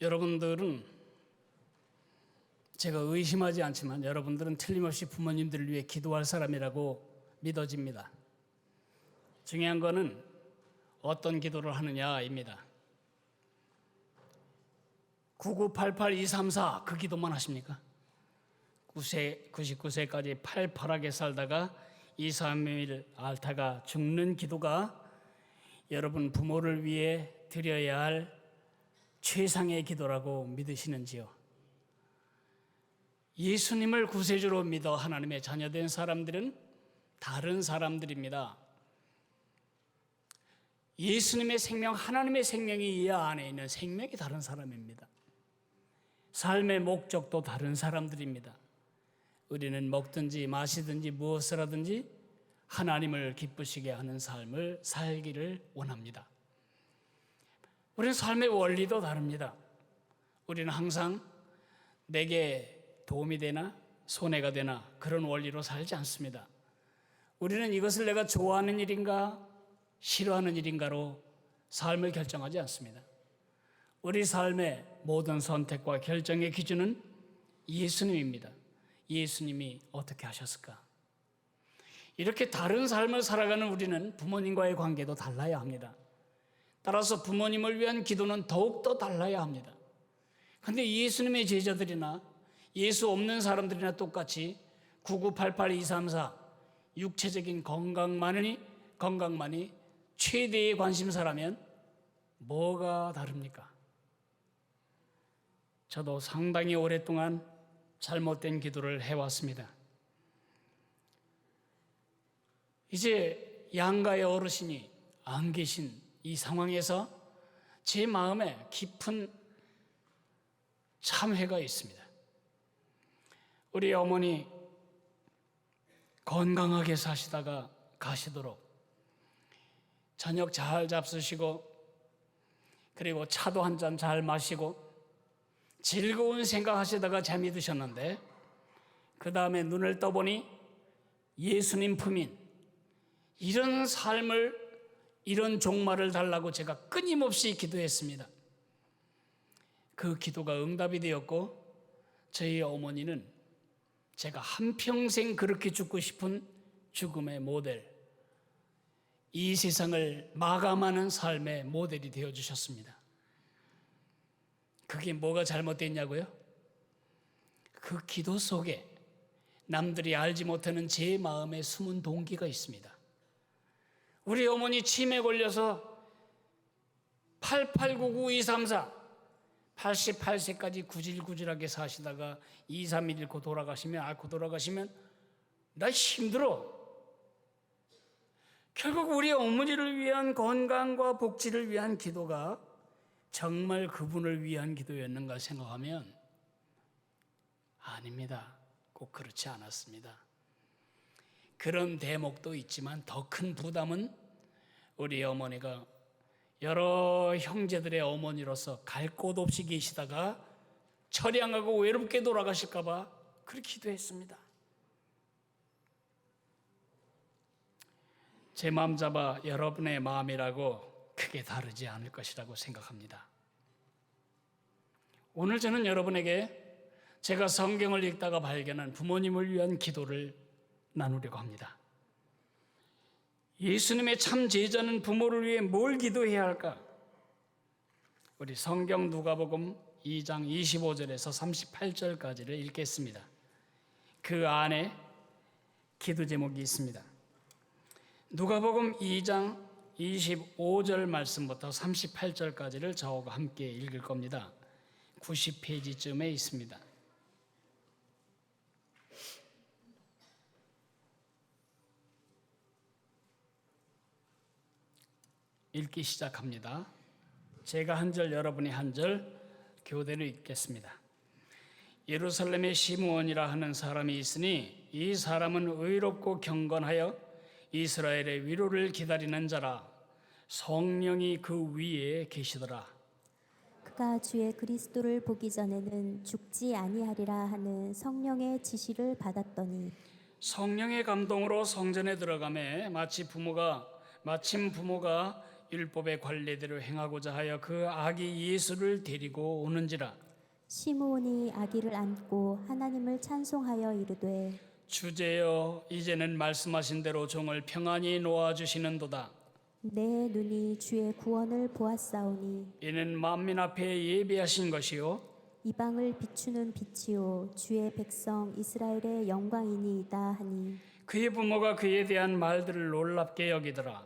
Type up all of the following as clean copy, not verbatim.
여러분들은 제가 의심하지 않지만 여러분들은 틀림없이 부모님들을 위해 기도할 사람이라고 믿어집니다. 중요한 거는 어떤 기도를 하느냐입니다. 9988234 그 기도만 하십니까? 99세까지 팔팔하게 살다가 2, 3일 앓다가 죽는 기도가 여러분 부모를 위해 드려야 할 최상의 기도라고 믿으시는지요? 예수님을 구세주로 믿어 하나님의 자녀된 사람들은 다른 사람들입니다. 예수님의 생명, 하나님의 생명이 이 안에 있는 생명이 다른 사람입니다. 삶의 목적도 다른 사람들입니다. 우리는 먹든지 마시든지 무엇을 하든지 하나님을 기쁘시게 하는 삶을 살기를 원합니다. 우리는 삶의 원리도 다릅니다. 우리는 항상 내게 도움이 되나 손해가 되나 그런 원리로 살지 않습니다. 우리는 이것을 내가 좋아하는 일인가 싫어하는 일인가로 삶을 결정하지 않습니다. 우리 삶의 모든 선택과 결정의 기준은 예수님입니다. 예수님이 어떻게 하셨을까? 이렇게 다른 삶을 살아가는 우리는 부모님과의 관계도 달라야 합니다. 따라서 부모님을 위한 기도는 더욱더 달라야 합니다. 그런데 예수님의 제자들이나 예수 없는 사람들이나 똑같이 9988234 육체적인 건강만이 최대의 관심사라면 뭐가 다릅니까? 저도 상당히 오랫동안 잘못된 기도를 해왔습니다. 이제 양가의 어르신이 안 계신 이 상황에서 제 마음에 깊은 참회가 있습니다. 우리 어머니 건강하게 사시다가 가시도록 저녁 잘 잡수시고 그리고 차도 한 잔 잘 마시고 즐거운 생각하시다가 잠이 드셨는데 그 다음에 눈을 떠보니 예수님 품인 이런 삶을 이런 종말을 달라고 제가 끊임없이 기도했습니다. 그 기도가 응답이 되었고 저희 어머니는 제가 한평생 그렇게 죽고 싶은 죽음의 모델, 이 세상을 마감하는 삶의 모델이 되어주셨습니다. 그게 뭐가 잘못됐냐고요? 그 기도 속에 남들이 알지 못하는 제 마음에 숨은 동기가 있습니다. 우리 어머니 치매 걸려서 8899-234 88세까지 구질구질하게 사시다가 2, 3일 잃고 돌아가시면 나 힘들어. 결국 우리 어머니를 위한 건강과 복지를 위한 기도가 정말 그분을 위한 기도였는가 생각하면 아닙니다. 꼭 그렇지 않았습니다. 그런 대목도 있지만 더 큰 부담은 우리 어머니가 여러 형제들의 어머니로서 갈 곳 없이 계시다가 처량하고 외롭게 돌아가실까 봐 그렇게 기도했습니다. 제 마음 잡아 여러분의 마음이라고 크게 다르지 않을 것이라고 생각합니다. 오늘 저는 여러분에게 제가 성경을 읽다가 발견한 부모님을 위한 기도를 나누려고 합니다. 예수님의 참 제자는 부모를 위해 뭘 기도해야 할까? 우리 성경 누가복음 2장 25절에서 38절까지를 읽겠습니다. 그 안에 기도 제목이 있습니다. 누가복음 2장 25절 말씀부터 38절까지를 저와 함께 읽을 겁니다. 90페이지쯤에 있습니다. 읽기 시작합니다. 제가 한 절, 여러분이 한 절 교대로 읽겠습니다. 예루살렘에 시므온이라 하는 사람이 있으니 이 사람은 의롭고 경건하여 이스라엘의 위로를 기다리는 자라. 성령이 그 위에 계시더라. 그가 주의 그리스도를 보기 전에는 죽지 아니하리라 하는 성령의 지시를 받았더니 성령의 감동으로 성전에 들어가매 마침 부모가 율법의 관례대로 행하고자 하여 그 아기 예수를 데리고 오는지라. 시므온이 아기를 안고 하나님을 찬송하여 이르되 주제여, 이제는 말씀하신 대로 종을 평안히 놓아주시는도다. 내 눈이 주의 구원을 보았사오니 이는 만민 앞에 예비하신 것이요 이방을 비추는 빛이요 주의 백성 이스라엘의 영광이니이다 하니 그의 부모가 그에 대한 말들을 놀랍게 여기더라.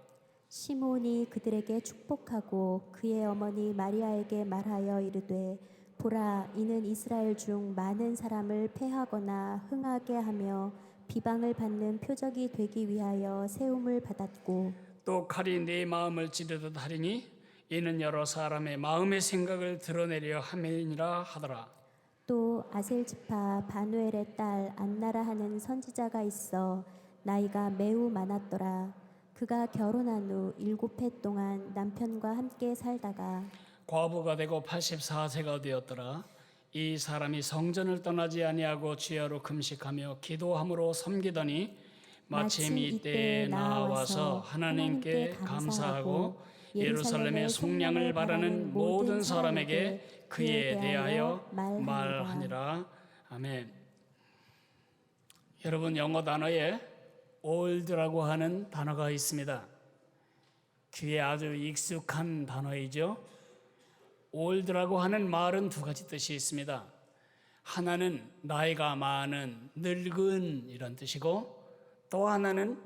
시므온이 그들에게 축복하고 그의 어머니 마리아에게 말하여 이르되 보라 이는 이스라엘 중 많은 사람을 패하거나 흥하게 하며 비방을 받는 표적이 되기 위하여 세움을 받았고 또 칼이 네 마음을 찌르듯 하리니 이는 여러 사람의 마음의 생각을 드러내려 함이니라 하더라. 또 아셀지파 바누엘의 딸 안나라 하는 선지자가 있어 나이가 매우 많았더라. 그가 결혼한 후 7해 동안 남편과 함께 살다가 과부가 되고 84세가 되었더라. 이 사람이 성전을 떠나지 아니하고 주야로 금식하며 기도함으로 섬기더니 마침 이때에 나와서 하나님께 감사하고 예루살렘의 속량을 바라는 모든 사람에게 그에 대하여 말하니라. 아멘. 여러분, 영어 단어에 old라고 하는 단어가 있습니다. 귀에 아주 익숙한 단어이죠. old라고 하는 말은 두 가지 뜻이 있습니다. 하나는 나이가 많은, 늙은 이런 뜻이고, 또 하나는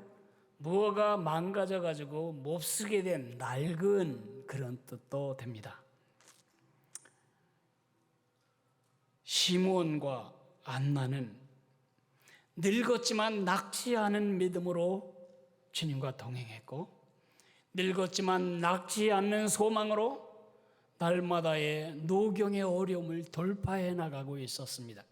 무엇가 망가져 가지고 몹쓰게 된 낡은 그런 뜻도 됩니다. 시므온과 안나는 늙었지만 낙지 않은 믿음으로 주님과 동행했고, 늙었지만 낙지 않는 소망으로 날마다의 노경의 어려움을 돌파해 나가고 있었습니다.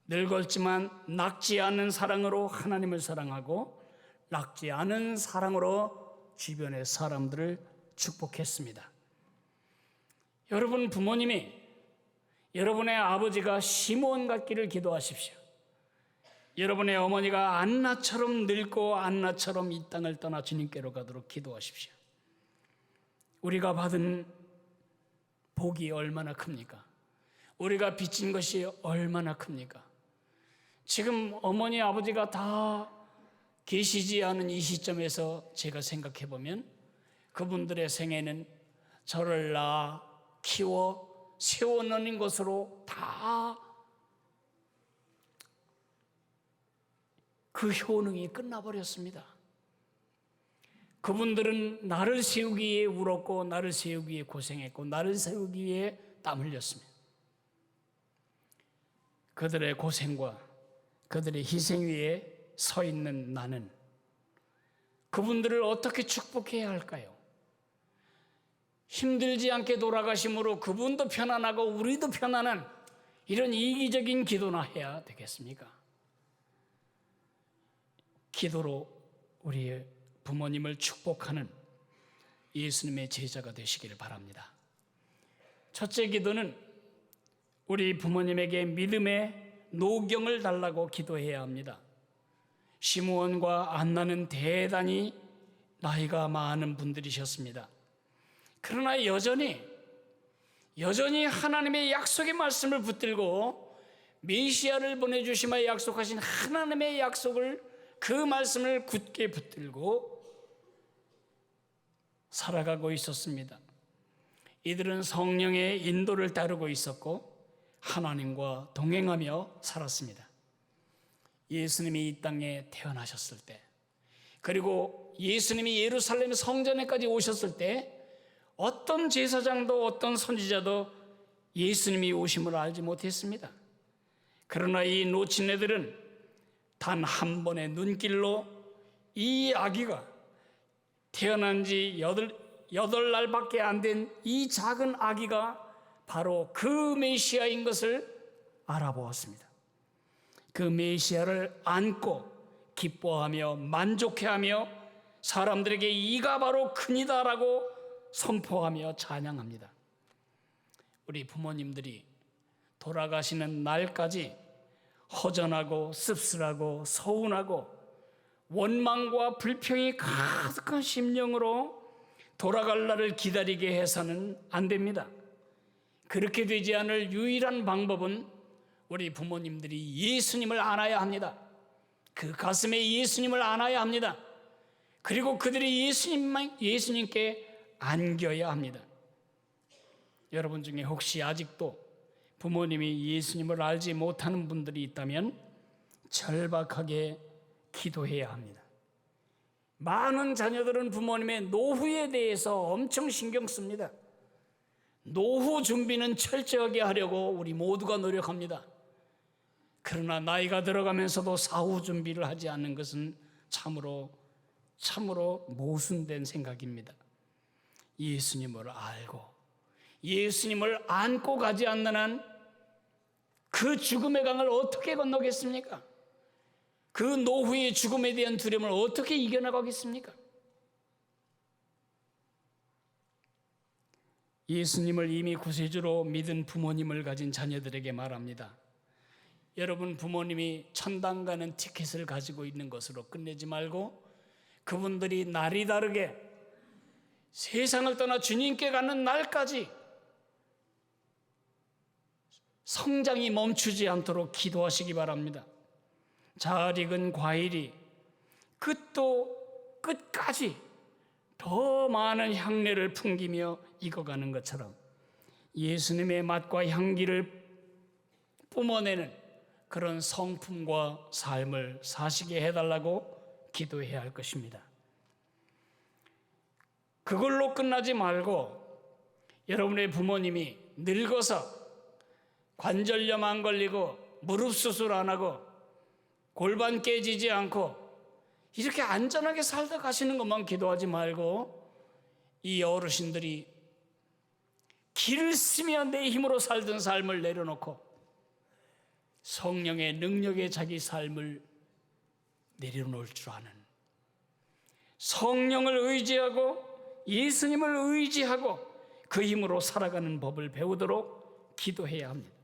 늙었지만 낙지 않는 사랑으로 하나님을 사랑하고 낙지 않은 사랑으로 주변의 사람들을 축복했습니다. 여러분 부모님이, 여러분의 아버지가 시므온 같기를 기도하십시오. 여러분의 어머니가 안나처럼 늙고 안나처럼 이 땅을 떠나 주님께로 가도록 기도하십시오. 우리가 받은 복이 얼마나 큽니까? 우리가 빚진 것이 얼마나 큽니까? 지금 어머니 아버지가 다 계시지 않은 이 시점에서 제가 생각해 보면 그분들의 생애는 저를 낳아 키워 세워놓는 것으로 다 그 효능이 끝나버렸습니다. 그분들은 나를 세우기 위해 울었고 나를 세우기 위해 고생했고 나를 세우기 위해 땀 흘렸습니다. 그들의 고생과 그들의 희생 위에 서 있는 나는 그분들을 어떻게 축복해야 할까요? 힘들지 않게 돌아가심으로 그분도 편안하고 우리도 편안한 이런 이기적인 기도나 해야 되겠습니까? 기도로 우리의 부모님을 축복하는 예수님의 제자가 되시기를 바랍니다. 첫째 기도는 우리 부모님에게 믿음의 노경을 달라고 기도해야 합니다. 시므온과 안나는 대단히 나이가 많은 분들이셨습니다. 그러나 여전히 하나님의 약속의 말씀을 붙들고 메시아를 보내주심하여 약속하신 하나님의 약속을 그 말씀을 굳게 붙들고 살아가고 있었습니다. 이들은 성령의 인도를 따르고 있었고 하나님과 동행하며 살았습니다. 예수님이 이 땅에 태어나셨을 때, 그리고 예수님이 예루살렘 성전에까지 오셨을 때 어떤 제사장도 어떤 선지자도 예수님이 오심을 알지 못했습니다. 그러나 이 놓친 애들은 단 한 번의 눈길로 이 아기가 태어난 지 8날밖에 안 된 이 작은 아기가 바로 그 메시아인 것을 알아보았습니다. 그 메시아를 안고 기뻐하며 만족해하며 사람들에게 이가 바로 큰이다라고 선포하며 찬양합니다. 우리 부모님들이 돌아가시는 날까지 허전하고 씁쓸하고 서운하고 원망과 불평이 가득한 심령으로 돌아갈 날을 기다리게 해서는 안 됩니다. 그렇게 되지 않을 유일한 방법은 우리 부모님들이 예수님을 안아야 합니다. 그 가슴에 예수님을 안아야 합니다. 그리고 그들이 예수님께 안겨야 합니다. 여러분 중에 혹시 아직도 부모님이 예수님을 알지 못하는 분들이 있다면 절박하게 기도해야 합니다. 많은 자녀들은 부모님의 노후에 대해서 엄청 신경 씁니다. 노후 준비는 철저하게 하려고 우리 모두가 노력합니다. 그러나 나이가 들어가면서도 사후 준비를 하지 않는 것은 참으로 모순된 생각입니다. 예수님을 알고 예수님을 안고 가지 않는 한 그 죽음의 강을 어떻게 건너겠습니까? 그 노후의 죽음에 대한 두려움을 어떻게 이겨나가겠습니까? 예수님을 이미 구세주로 믿은 부모님을 가진 자녀들에게 말합니다. 여러분 부모님이 천당 가는 티켓을 가지고 있는 것으로 끝내지 말고 그분들이 날이 다르게 세상을 떠나 주님께 가는 날까지 성장이 멈추지 않도록 기도하시기 바랍니다. 잘 익은 과일이 끝도 끝까지 더 많은 향내를 풍기며 익어가는 것처럼 예수님의 맛과 향기를 뿜어내는 그런 성품과 삶을 사시게 해달라고 기도해야 할 것입니다. 그걸로 끝나지 말고 여러분의 부모님이 늙어서 관절염 안 걸리고 무릎 수술 안 하고 골반 깨지지 않고 이렇게 안전하게 살다 가시는 것만 기도하지 말고 이 어르신들이 길을 쓰며 내 힘으로 살던 삶을 내려놓고 성령의 능력에 자기 삶을 내려놓을 줄 아는 성령을 의지하고 예수님을 의지하고 그 힘으로 살아가는 법을 배우도록 기도해야 합니다.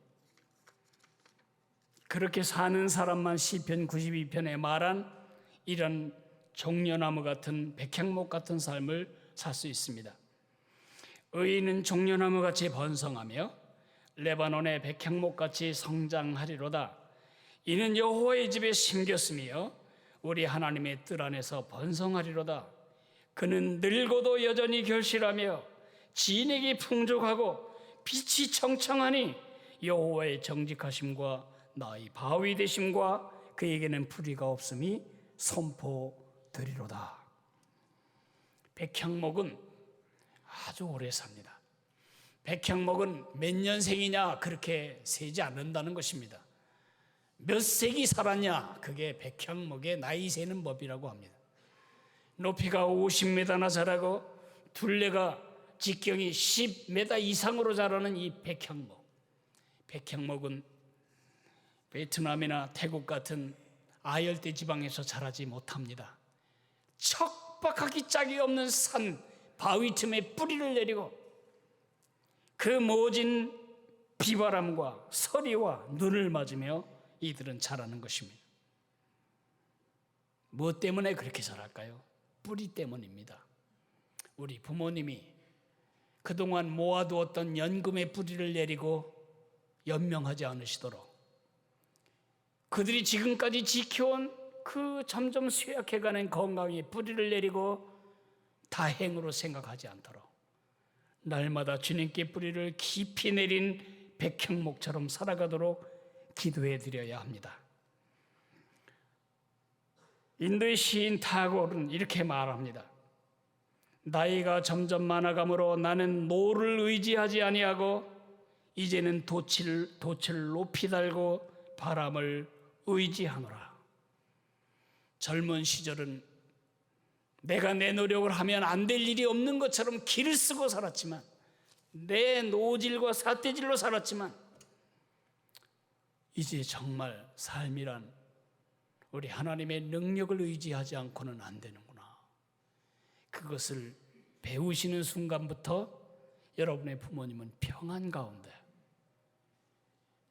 그렇게 사는 사람만 시편 92편에 말한 이런 종려나무 같은 백향목 같은 삶을 살 수 있습니다. 의인은 종려나무같이 번성하며 레바논의 백향목같이 성장하리로다. 이는 여호와의 집에 심겼으며 우리 하나님의 뜰 안에서 번성하리로다. 그는 늙어도 여전히 결실하며 진액이 풍족하고 빛이 청청하니 여호와의 정직하심과 나의 바위 되심과 그에게는 풀이가 없음이 선포되리로다. 백향목은 아주 오래 삽니다. 백향목은 몇 년생이냐 그렇게 세지 않는다는 것입니다. 몇 세기 살았냐 그게 백향목의 나이 세는 법이라고 합니다. 높이가 50m나 자라고 둘레가 직경이 10m 이상으로 자라는 이 백향목. 백향목은 베트남이나 태국 같은 아열대 지방에서 자라지 못합니다. 척박하기 짝이 없는 산 바위 틈에 뿌리를 내리고 그 모진 비바람과 서리와 눈을 맞으며 이들은 자라는 것입니다. 무엇 때문에 그렇게 자랄까요? 뿌리 때문입니다. 우리 부모님이 그동안 모아두었던 연금의 뿌리를 내리고 연명하지 않으시도록 그들이 지금까지 지켜온 그 점점 쇠약해가는 건강의 뿌리를 내리고 다행으로 생각하지 않도록 날마다 주님께 뿌리를 깊이 내린 백향목처럼 살아가도록 기도해 드려야 합니다. 인도의 시인 타고르는 이렇게 말합니다. 나이가 점점 많아가므로 나는 노를 의지하지 아니하고 이제는 돛을 높이 달고 바람을 의지하노라. 젊은 시절은 내가 내 노력을 하면 안 될 일이 없는 것처럼 길을 쓰고 살았지만 내 노질과 삿대질로 살았지만 이제 정말 삶이란 우리 하나님의 능력을 의지하지 않고는 안 되는구나. 그것을 배우시는 순간부터 여러분의 부모님은 평안 가운데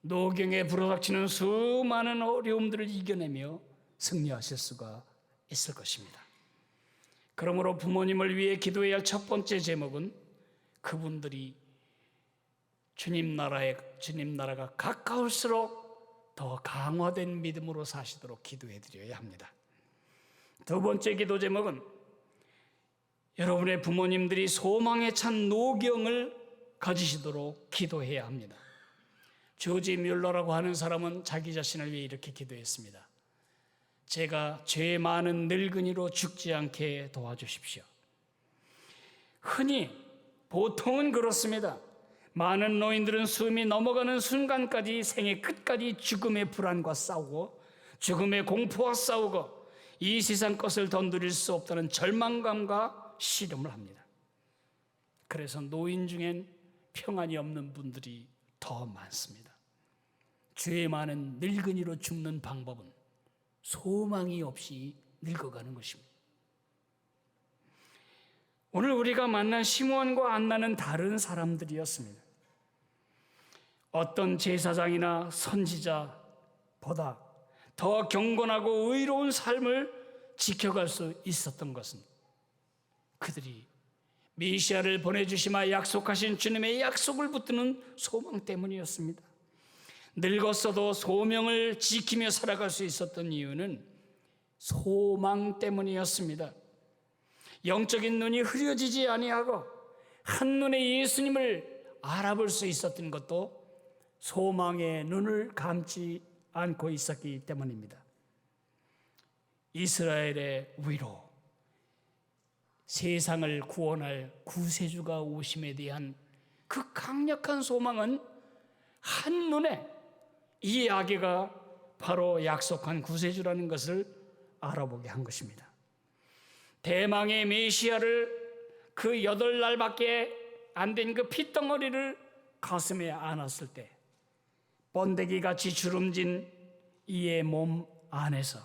노경에 불어닥치는 수많은 어려움들을 이겨내며 승리하실 수가 있을 것입니다. 그러므로 부모님을 위해 기도해야 할 첫 번째 제목은 그분들이 주님 나라가 가까울수록 더 강화된 믿음으로 사시도록 기도해 드려야 합니다. 두 번째 기도 제목은 여러분의 부모님들이 소망에 찬 노경을 가지시도록 기도해야 합니다. 조지 뮬러라고 하는 사람은 자기 자신을 위해 이렇게 기도했습니다. 제가 죄 많은 늙은이로 죽지 않게 도와주십시오. 흔히 보통은 그렇습니다. 많은 노인들은 숨이 넘어가는 순간까지 생의 끝까지 죽음의 불안과 싸우고 죽음의 공포와 싸우고 이 세상 것을 더 누릴 수 없다는 절망감과 씨름을 합니다. 그래서 노인 중엔 평안이 없는 분들이 더 많습니다. 죄 많은 늙은이로 죽는 방법은 소망이 없이 늙어가는 것입니다. 오늘 우리가 만난 시므온과 안나는 다른 사람들이었습니다. 어떤 제사장이나 선지자보다 더 경건하고 의로운 삶을 지켜갈 수 있었던 것은 그들이 메시아를 보내주시마 약속하신 주님의 약속을 붙드는 소망 때문이었습니다. 늙었어도 소명을 지키며 살아갈 수 있었던 이유는 소망 때문이었습니다. 영적인 눈이 흐려지지 아니하고 한눈에 예수님을 알아볼 수 있었던 것도 소망의 눈을 감지 않고 있었기 때문입니다. 이스라엘의 위로, 세상을 구원할 구세주가 오심에 대한 그 강력한 소망은 한눈에 이 아기가 바로 약속한 구세주라는 것을 알아보게 한 것입니다. 대망의 메시아를 그 8날밖에 안 된 그 핏덩어리를 가슴에 안았을 때 번데기같이 주름진 이의 몸 안에서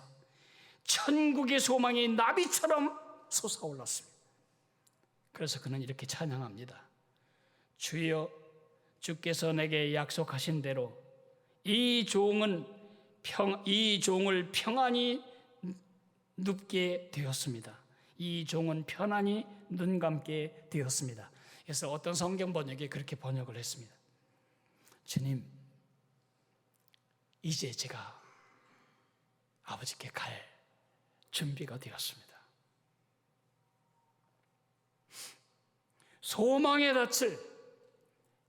천국의 소망이 나비처럼 솟아올랐습니다. 그래서 그는 이렇게 찬양합니다. 주여, 주께서 내게 약속하신 대로 이 종을 평안히 눕게 되었습니다. 이 종은 편안히 눈 감게 되었습니다. 그래서 어떤 성경 번역에 그렇게 번역을 했습니다. 주님, 이제 제가 아버지께 갈 준비가 되었습니다. 소망의 닻을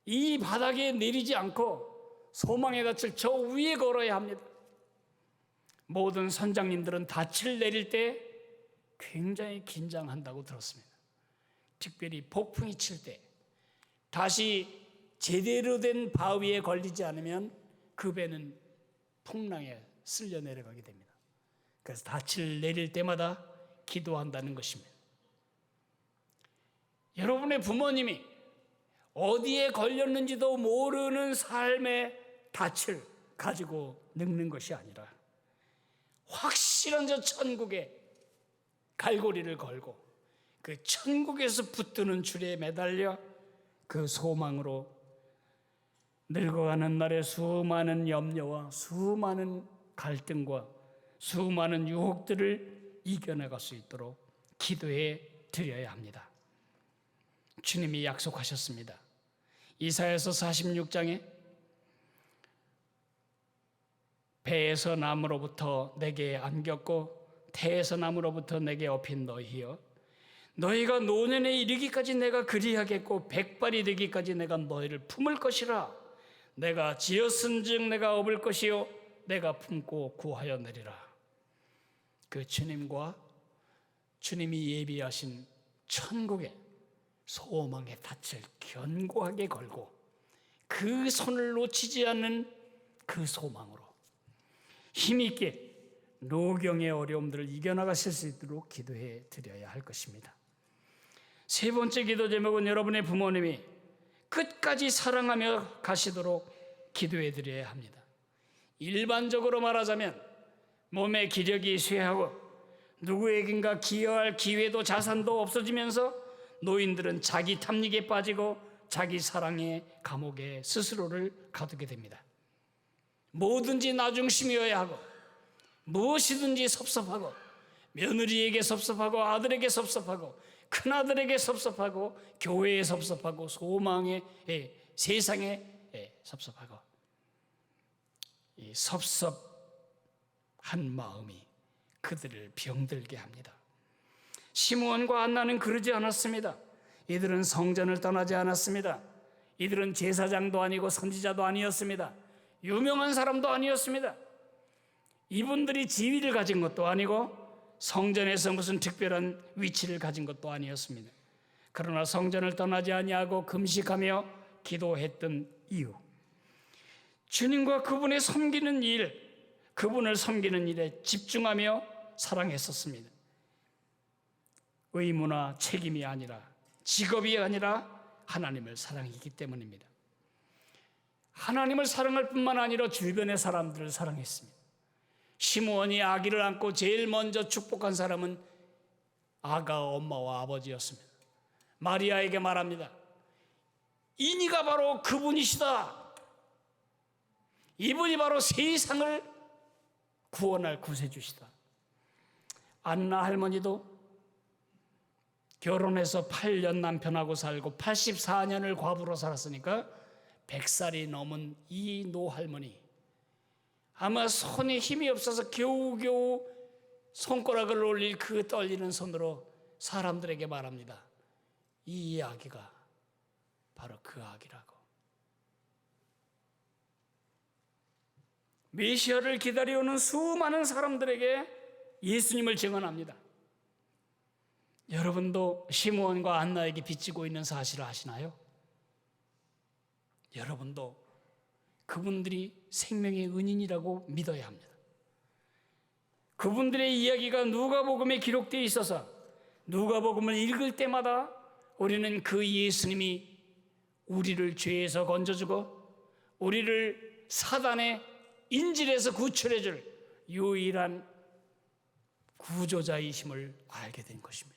이 바닥에 내리지 않고 소망의 닻을 저 위에 걸어야 합니다. 모든 선장님들은 닻을 내릴 때 굉장히 긴장한다고 들었습니다. 특별히 폭풍이 칠 때 다시 제대로 된 바위에 걸리지 않으면 그 배는 풍랑에 쓸려 내려가게 됩니다. 그래서 닻을 내릴 때마다 기도한다는 것입니다. 여러분의 부모님이 어디에 걸렸는지도 모르는 삶의 닻을 가지고 늙는 것이 아니라 확실한 저 천국에 갈고리를 걸고 그 천국에서 붙드는 줄에 매달려 그 소망으로 늙어가는 날에 수많은 염려와 수많은 갈등과 수많은 유혹들을 이겨나갈 수 있도록 기도해 드려야 합니다. 주님이 약속하셨습니다. 이사야서 46장에 배에서 나무로부터 내게 안겼고 태에서 나무로부터 내게 업힌 너희여, 너희가 노년에 이르기까지 내가 그리하겠고 백발이 되기까지 내가 너희를 품을 것이라. 내가 지었은즉 내가 업을 것이요 내가 품고 구하여 내리라. 그 주님과 주님이 예비하신 천국에 소망의 닻을 견고하게 걸고 그 손을 놓치지 않는 그 소망으로 힘있게 노경의 어려움들을 이겨나가실 수 있도록 기도해 드려야 할 것입니다. 세 번째 기도 제목은 여러분의 부모님이 끝까지 사랑하며 가시도록 기도해 드려야 합니다. 일반적으로 말하자면 몸의 기력이 쇠하고 누구에겐가 기여할 기회도 자산도 없어지면서 노인들은 자기 탐닉에 빠지고 자기 사랑의 감옥에 스스로를 가두게 됩니다. 뭐든지 나중심이어야 하고 무엇이든지 섭섭하고 며느리에게 섭섭하고 아들에게 섭섭하고 큰아들에게 섭섭하고 교회에 섭섭하고 소망에 세상에 섭섭하고 이 섭섭한 마음이 그들을 병들게 합니다. 시므온과 안나는 그러지 않았습니다. 이들은 성전을 떠나지 않았습니다. 이들은 제사장도 아니고 선지자도 아니었습니다. 유명한 사람도 아니었습니다. 이분들이 지위를 가진 것도 아니고 성전에서 무슨 특별한 위치를 가진 것도 아니었습니다. 그러나 성전을 떠나지 아니하고 금식하며 기도했던 이유, 주님과 그분의 섬기는 일, 그분을 섬기는 일에 집중하며 사랑했었습니다. 의무나 책임이 아니라, 직업이 아니라 하나님을 사랑했기 때문입니다. 하나님을 사랑할 뿐만 아니라 주변의 사람들을 사랑했습니다. 시므온이 아기를 안고 제일 먼저 축복한 사람은 아가 엄마와 아버지였습니다. 마리아에게 말합니다. 이니가 바로 그분이시다. 이분이 바로 세상을 구원할 구세주시다. 안나 할머니도 결혼해서 8년 남편하고 살고 84년을 과부로 살았으니까 100살이 넘은 이 노할머니, 아마 손에 힘이 없어서 겨우겨우 손가락을 올릴 그 떨리는 손으로 사람들에게 말합니다. 이 아기가 바로 그 아기라고. 메시아를 기다려오는 수많은 사람들에게 예수님을 증언합니다. 여러분도 시므온과 안나에게 빚지고 있는 사실을 아시나요? 여러분도 그분들이 생명의 은인이라고 믿어야 합니다. 그분들의 이야기가 누가복음에 기록되어 있어서 누가복음을 읽을 때마다 우리는 그 예수님이 우리를 죄에서 건져주고 우리를 사단의 인질에서 구출해줄 유일한 구조자이심을 알게 된 것입니다.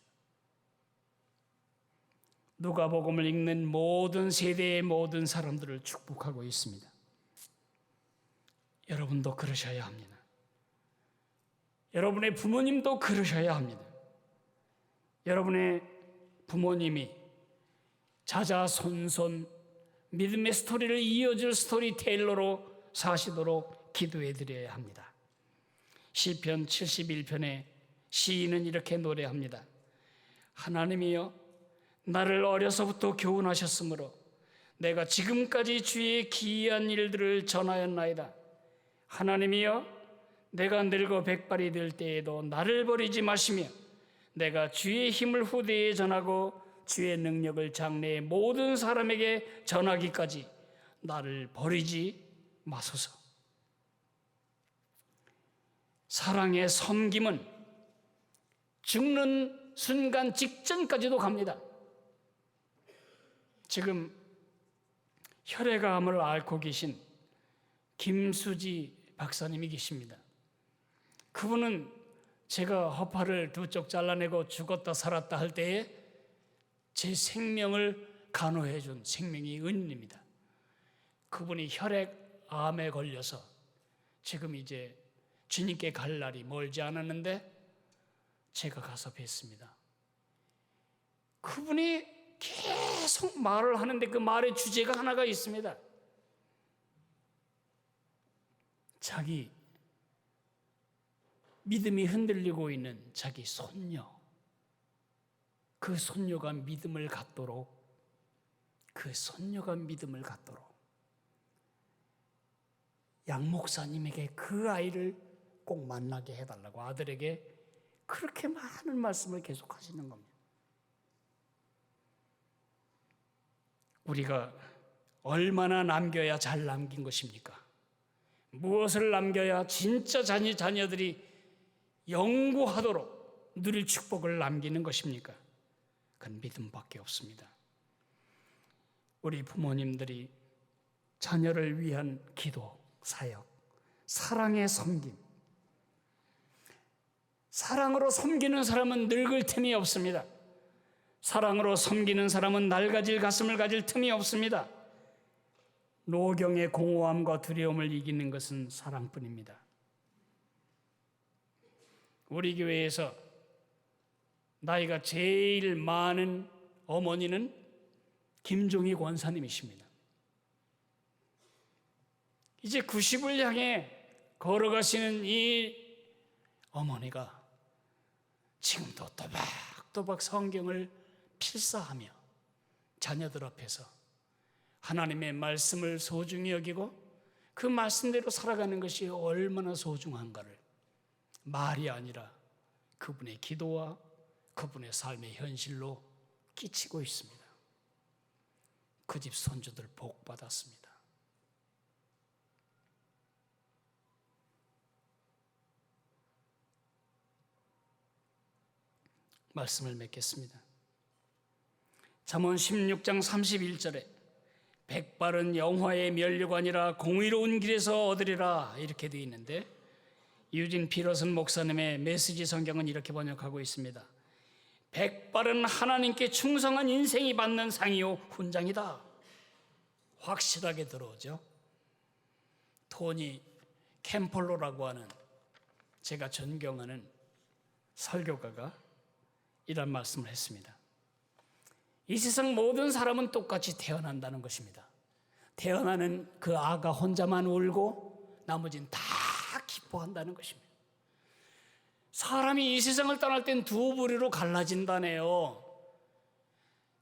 누가복음을 읽는 모든 세대의 모든 사람들을 축복하고 있습니다. 여러분도 그러셔야 합니다. 여러분의 부모님도 그러셔야 합니다. 여러분의 부모님이 자자손손 믿음의 스토리를 이어줄 스토리텔러로 사시도록 기도해 드려야 합니다. 시편 71편에 시인은 이렇게 노래합니다. 하나님이여, 나를 어려서부터 교훈하셨으므로 내가 지금까지 주의 기이한 일들을 전하였나이다. 하나님이여, 내가 늙어 백발이 될 때에도 나를 버리지 마시며 내가 주의 힘을 후대에 전하고 주의 능력을 장래의 모든 사람에게 전하기까지 나를 버리지 마소서. 사랑의 섬김은 죽는 순간 직전까지도 갑니다. 지금 혈액암을 앓고 계신 김수지 박사님이 계십니다. 그분은 제가 허파를 두 쪽 잘라내고 죽었다 살았다 할 때에 제 생명을 간호해 준 생명의 은인입니다. 그분이 혈액암에 걸려서 지금 이제 주님께 갈 날이 멀지 않았는데 제가 가서 뵀습니다. 그분이 계속 말을 하는데 그 말의 주제가 하나가 있습니다. 자기 믿음이 흔들리고 있는 자기 손녀, 그 손녀가 믿음을 갖도록, 그 손녀가 믿음을 갖도록 양 목사님에게 그 아이를 꼭 만나게 해달라고 아들에게 그렇게 많은 말씀을 계속 하시는 겁니다. 우리가 얼마나 남겨야 잘 남긴 것입니까? 무엇을 남겨야 진짜 자녀들이 영구하도록 누릴 축복을 남기는 것입니까? 그건 믿음밖에 없습니다. 우리 부모님들이 자녀를 위한 기도, 사역, 사랑의 섬김, 사랑으로 섬기는 사람은 늙을 틈이 없습니다. 사랑으로 섬기는 사람은 낡아질 가슴을 가질 틈이 없습니다. 노경의 공허함과 두려움을 이기는 것은 사랑뿐입니다. 우리 교회에서 나이가 제일 많은 어머니는 김종희 권사님이십니다. 이제 90을 향해 걸어가시는 이 어머니가 지금도 또박또박 성경을 필사하며 자녀들 앞에서 하나님의 말씀을 소중히 여기고 그 말씀대로 살아가는 것이 얼마나 소중한가를 말이 아니라 그분의 기도와 그분의 삶의 현실로 끼치고 있습니다. 그 집 손주들 복 받았습니다. 말씀을 맺겠습니다. 잠언 16장 31절에 백발은 영화의 면류관이라 공의로운 길에서 얻으리라 이렇게 되어 있는데, 유진 피러슨 목사님의 메시지 성경은 이렇게 번역하고 있습니다. 백발은 하나님께 충성한 인생이 받는 상이요 훈장이다. 확실하게 들어오죠. 토니 캠폴로라고 하는 제가 존경하는 설교가가 이런 말씀을 했습니다. 이 세상 모든 사람은 똑같이 태어난다는 것입니다. 태어나는 그 아가 혼자만 울고 나머지는 다 기뻐한다는 것입니다. 사람이 이 세상을 떠날 땐 두 부류로 갈라진다네요.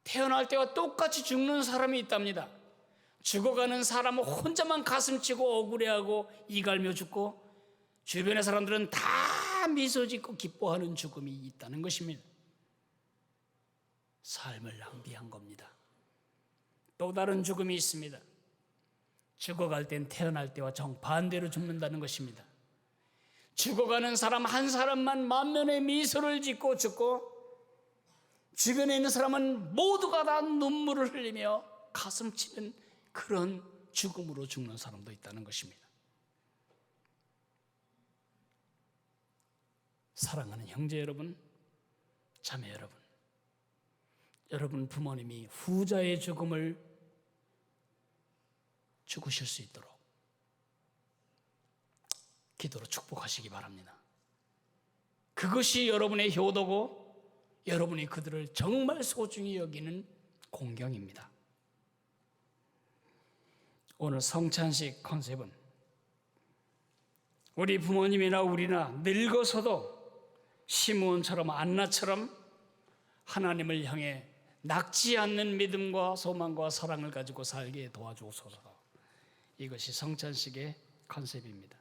태어날 때와 똑같이 죽는 사람이 있답니다. 죽어가는 사람은 혼자만 가슴치고 억울해하고 이갈며 죽고, 주변의 사람들은 다 미소 짓고 기뻐하는 죽음이 있다는 것입니다. 삶을 낭비한 겁니다. 또 다른 죽음이 있습니다. 죽어갈 땐 태어날 때와 정반대로 죽는다는 것입니다. 죽어가는 사람 한 사람만 만면에 미소를 짓고 죽고, 주변에 있는 사람은 모두가 다 눈물을 흘리며 가슴 치는 그런 죽음으로 죽는 사람도 있다는 것입니다. 사랑하는 형제 여러분, 자매 여러분, 여러분 부모님이 후자의 죽음을 죽으실 수 있도록 기도로 축복하시기 바랍니다. 그것이 여러분의 효도고 여러분이 그들을 정말 소중히 여기는 공경입니다. 오늘 성찬식 컨셉은 우리 부모님이나 우리나 늙어서도 시므온처럼 안나처럼 하나님을 향해 낙지 않는 믿음과 소망과 사랑을 가지고 살게 도와주소서. 이것이 성찬식의 컨셉입니다.